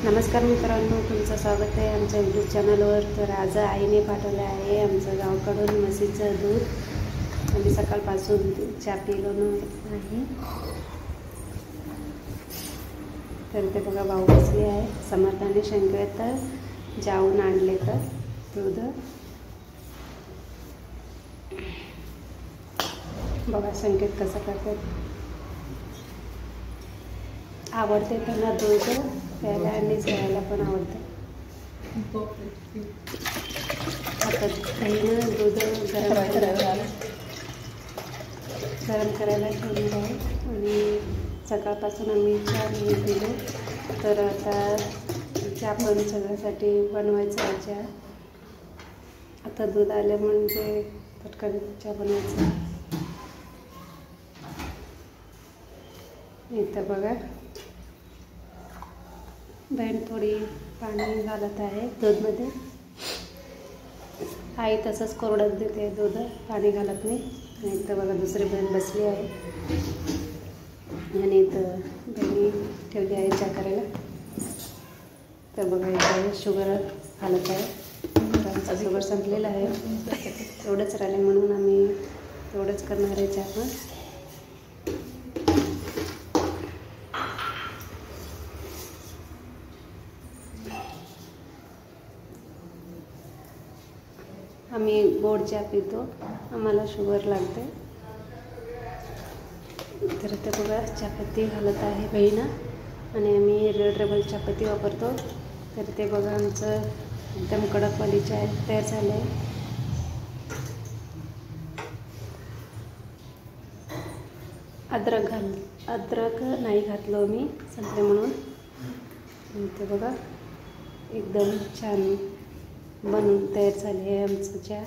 नमस्कार मित्रांनो, तुमचं स्वागत आहे आमच्या यूट्यूब चॅनलवर। तर आज आईने पाठवलं आहे आमचं गावाकडून म्हशीचं दूध। आम्ही सकाळपासून चहा पिलो नाही। तर ते बघा भाऊ बसले आहे, समर्थाने शंकरेत जाऊन आणले तर दूध बघा संकेत कसं करतात। आवडते त्यांना दूध प्यायला आणि जेवायला पण आवडतं। आता दहीनं दूध गरम करायला ठेवलेलं आहे आणि सकाळपासून आम्ही चहा नाही पिलो। तर आता चहा पण सगळ्यासाठी बनवायचं आहे। चहा आता दूध आलं म्हणजे पटकन चहा बनवायचा। इथं बघा बहीण थोडी पाणी घालत आहे दूधमध्ये। आई तसंच कोरडच देते दूध, पाणी घालत नाही। आणि इथं बघा दुसरी बहीण बसली आहे आणि इथं बहिणी ठेवली आहे चहा करायला। तर बघा इथं शुगर घालत आहे। तर आमचा शुगर संपलेला आहे, तेवढंच राहिले म्हणून आम्ही तेवढंच करणार आहे चहा पण। आम्ही गोड चहा पितो, आम्हाला शुगर लागते। तर ते बघा चहापत्ती घालत आहे बहीण आणि आम्ही रेड लेबल चहापत्ती वापरतो। तर ते बघा आमचं एकदम कडकवाली चहा तयार झालं आहे। अद्रक नाही घातलं मी, संपले म्हणून। ते बघा एकदम छान बनून तयार झाले आहे आमचं चहा।